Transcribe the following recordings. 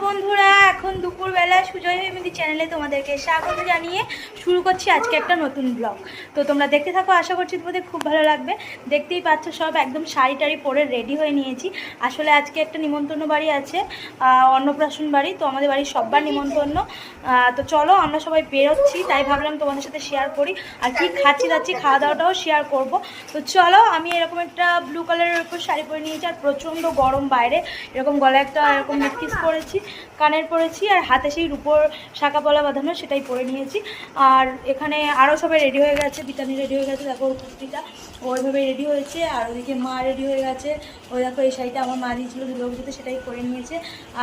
বন্ধুরা, এখন দুপুরবেলা সুজয় ফ্যামিলি চ্যানেলে তোমাদেরকে স্বাগত জানিয়ে শুরু করছি আজকে একটা নতুন ব্লগ। তো তোমরা দেখতে থাকো, আশা করছি তোমাদের খুব ভালো লাগবে। দেখতেই পাচ্ছ সব একদম শাড়ি টাড়ি পরে রেডি হয়ে নিয়েছি। আসলে আজকে একটা নিমন্ত্রণ বাড়ি আছে, অন্নপ্রাশন বাড়ি। তো আমাদের বাড়ির সববার নিমন্ত্রণ। তো চলো আমরা সবাই বেরোচ্ছি, তাই ভাবলাম তোমাদের সাথে শেয়ার করি আর কি খাচ্ছি যাচ্ছি, খাওয়া দাওয়াটাও শেয়ার করব। তো চলো, আমি এরকম একটা ব্লু কালারের উপর শাড়ি পরে নিয়েছি আর প্রচণ্ড গরম বাইরে। এরকম গলায় একটা এরকম নেকপিস পরেছি, কানের পরেছি আর হাতে সেই রূপোর শাঁকা পলা বাঁধানো সেটাই পরে নিয়েছি। আর এখানে আরও সবাই রেডি হয়ে গেছে, বিতানি রেডি হয়ে গেছে, দেখো কুর্তিটা ওইভাবে রেডি হয়েছে। আর ওদিকে মা রেডি হয়ে গেছে, ওই দেখো এই শাড়িটা আমার মা দিয়েছিলো দুর্গাপুজোতে, সেটাই পরে নিয়েছে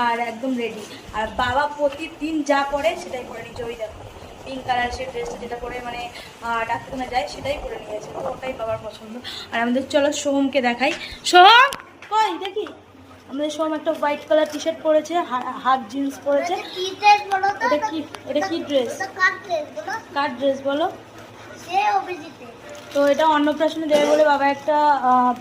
আর একদম রেডি। আর বাবা প্রতিদিন যা পরে সেটাই পরে নিয়েছে, ওই দেখো পিঙ্ক কালার সে ড্রেসটা যেটা পরে মানে ডাক্তারখানা যায় সেটাই পরে নিয়েছে, তো ওটাই বাবার পছন্দ। আর আমাদের চলো সোহমকে দেখাই। সোহম কই দেখি, আমাদের সোহম একটা হোয়াইট কালার টি শার্ট পরেছে, হাফ জিন্স পরেছে। এটা কি ড্রেস? কার ড্রেস বলো? তো এটা অন্নপ্রাশনে দেবে বলে বাবা একটা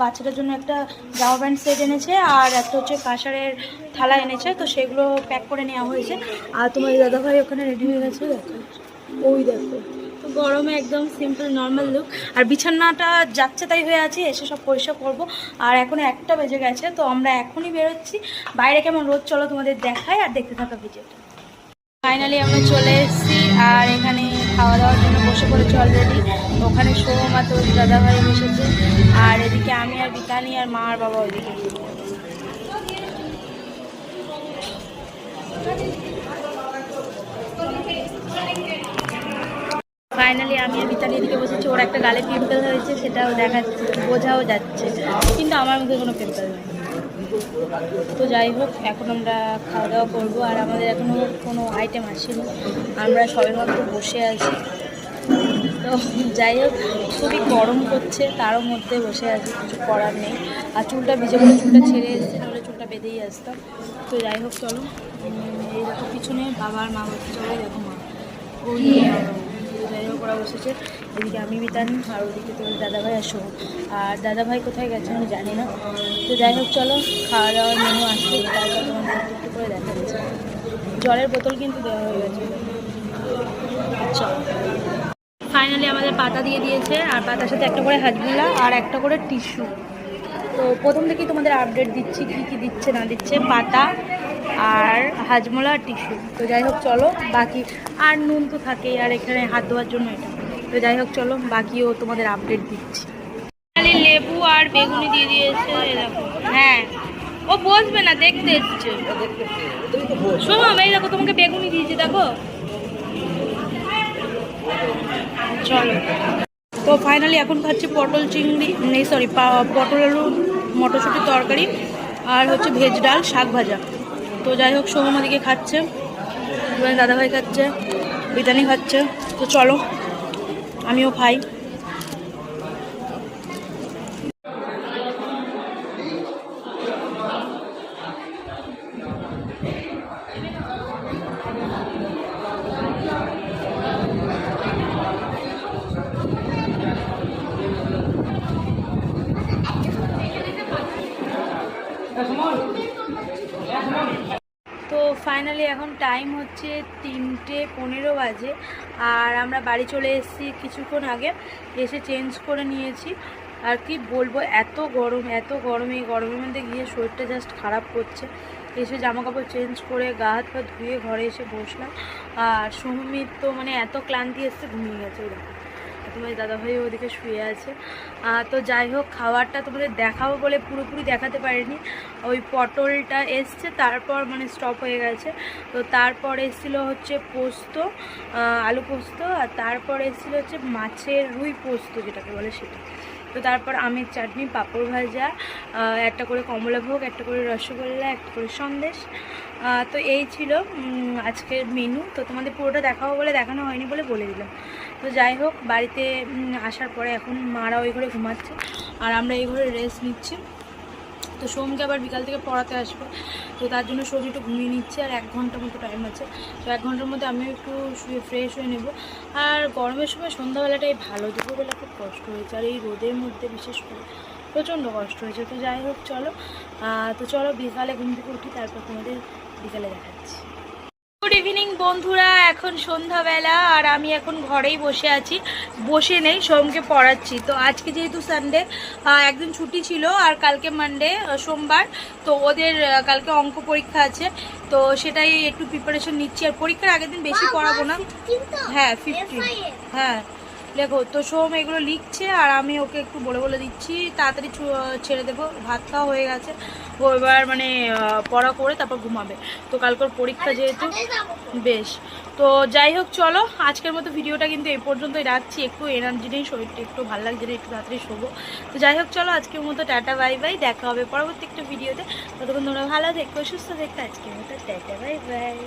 বাচ্চাটার জন্য একটা জামা প্যান্ট সেট এনেছে আর একটা হচ্ছে কাঁসারের থালা এনেছে, তো সেগুলো প্যাক করে নেওয়া হয়েছে। আর তোমার দাদাভাই ওখানে রেডি হয়ে গেছে, দেখো ওই দেখো। তো গরমে একদম সিম্পল নর্মাল লুক। আর বিছানাটা যাচ্ছে তাই হয়ে আছে, এসে সব পরিষ্কার করবো। আর এখন 1টা বেজে গেছে, তো আমরা এখনই বেরোচ্ছি। বাইরে কেমন রোদ চলো তোমাদের দেখাই আর দেখতে থাকা ভিডিওটা। ফাইনালি আমরা চলে এসেছি আর এখানে খাওয়া দাওয়ার জন্য বসে পড়েছি অলরেডি। ওখানে সোহম আর তোর দাদাভাই বসেছে, আর এদিকে আমি আর বিতানি আর মা আর বাবা ওইদিকে। ফাইনালি আমি আর বিতানি এদিকে বসেছি। ওর একটা গালে পিম্পল হয়েছে, সেটাও দেখাচ্ছে, বোঝাও যাচ্ছে, কিন্তু আমার মুখে কোনো পিম্পল নেই। তো যাই হোক, এখন আমরা খাওয়া দাওয়া করবো। আর আমাদের এখনও কোনো আইটেম আসেনি, আমরা সবেমাত্র বসে আছি। তো যাই হোক, খুবই গরম করছে, তারও মধ্যে বসে আছি, কিছু করার নেই। আর চুলটা ভিজে বলে চুলটা ছেড়ে এসেছে, নাহলে চুলটা বেঁধেই আসতাম। তো যাই হোক চলো, এই দেখো পিছনে বাবার মা বসে, চলো দেখো মা, ওই যাই হোক ওরা বসেছে। এদিকে আমি বিতানি আর ওদিকে তোর দাদাভাই আর সোহম। আর দাদাভাই কোথায় গেছে আমি জানি না। তো যাই হোক চলো, খাওয়া দাওয়ার মেনু আসছে, তারপর তোমাদের একটু করে দেখা যাচ্ছে। জলের বোতল কিন্তু দেওয়া হয়ে গেছে। আচ্ছা, ফাইনালি আমাদের পাতা দিয়ে দিয়েছে, আর পাতার সাথে একটা করে হাজমোলা আর একটা করে টিস্যু। তো প্রথম থেকেই তোমাদের আপডেট দিচ্ছি কী কী দিচ্ছে না দিচ্ছে, পাতা আর হাজমোলা আর টিস্যু। তো যাই হোক চলো, বাকি আর নুন তো থাকেই, আর এখানে হাত ধোয়ার জন্য এটা। তো যাই হোক চলো, বাকিও তোমাদের আপডেট দিচ্ছি। লেবু আর বেগুনি দিয়ে দিয়েছে, দেখো। হ্যাঁ, ও বসবে না, দেখতে এসছে। শোনো, এই দেখো তোমাকে বেগুনি দিয়েছি, দেখো। চলো, তো ফাইনালি এখন খাচ্ছি পটল চিংড়ি, নেই সরি পটল আলু মটরশুঁটির তরকারি আর হচ্ছে ভেজ ডাল শাক ভাজা। তো যাই হোক, সোহম দিকে খাচ্ছে, দাদাভাই খাচ্ছে, বিতানি খাচ্ছে। তো চলো আমিও খাই। তো ফাইনালি এখন টাইম হচ্ছে 3:15 বাজে, আর আমরা বাড়ি চলে এসেছি কিছুক্ষণ আগে। এসে চেঞ্জ করে নিয়েছি। আর কি বলবো, এত গরম, এত গরম, এই গরমের মধ্যে গিয়ে শরীরটা জাস্ট খারাপ করছে। এসে জামা কাপড় চেঞ্জ করে গা হাত পা ধুয়ে ঘরে এসে বসলাম। আর সোহমির তো মানে এত ক্লান্তি এসছে, ঘুমিয়ে গেছে। ওই দেখো তোমার দাদাভাই ওদিকে শুয়ে আছে। তো যাই হোক, খাবারটা তোমাদের দেখাবো বলে পুরোপুরি দেখাতে পারিনি। ওই পটলটা এসছে, তারপর মানে স্টপ হয়ে গেছে। তো তারপর এসেছিলো হচ্ছে পোস্ত, আলু পোস্ত, আর তারপর এসেছিলো হচ্ছে মাছের রুই পোস্ত যেটাকে বলে সেটা। তো তারপর আমের চাটনি, পাঁপড় ভাজা, একটা করে কমলাভোগ, একটা করে রসগোল্লা, একটা করে সন্দেশ। তো এই ছিল আজকের মেনু। তো তোমাদের পুরোটা দেখাবো বলে দেখানো হয়নি বলে বলে দিলাম। তো যাই হোক, বাড়িতে আসার পরে এখন মারা ওই ঘরে ঘুমাচ্ছে আর আমরা এই ঘরে রেস্ট নিচ্ছি। তো সোমকে আবার বিকাল থেকে পড়াতে আসবে, তো তার জন্য সোম একটু ঘুমিয়ে নিচ্ছে। আর 1 ঘন্টার মতো টাইম আছে, তো 1 ঘন্টার মধ্যে আমিও একটু শুয়ে ফ্রেশ হয়ে নেব। আর গরমের সময় সন্ধ্যাবেলাটাই ভালো, দুপুরবেলা খুব কষ্ট হয়েছে, আর এই রোদের মধ্যে বিশেষ করে প্রচণ্ড কষ্ট হয়েছে। তো যাই হোক চলো, তো চলো বিকালে ঘুম থেকে উঠি, তারপর তোমাদের বিকালে দেখাচ্ছি। গুড ইভিনিং বন্ধুরা, এখন সন্ধ্যাবেলা আর আমি এখন ঘরেই বসে আছি, বসে নেই, সোমকে পড়াচ্ছি। তো আজকে যেহেতু সানডে, একদিন ছুটি ছিল, আর কালকে মানডে সোমবার, তো ওদের কালকে অঙ্ক পরীক্ষা আছে, তো সেটাই একটু প্রিপারেশন নিচ্ছি। আর পরীক্ষার আগের দিন বেশি পড়াবো না। হ্যাঁ 15, হ্যাঁ দেখো তো সোম এগুলো লিখছে আর আমি ওকে একটু বলে বলে দিচ্ছি, তাড়াতাড়ি ছেড়ে দেবো। ভাত খাওয়া হয়ে গেছে, ও এবার মানে পড়া করে তারপর ঘুমাবে। তো কালকের পরীক্ষা যেহেতু, বেশ। তো যাই হোক, চলো আজকের মতো ভিডিওটা কিন্তু এই পর্যন্তই রাখছি। একটু এনার্জি নেই, শরীরটা একটু ভালো লাগছে না, একটু তাড়াতাড়ি শোবো। তো যাই হোক, চলো আজকের মতো টাটা বাই বাই, দেখা হবে পরবর্তী একটা ভিডিওতে। ততক্ষণ তোমরা ভালো থেকো, সুস্থ থেকো। আজকের মতো টাটা বাই বাই।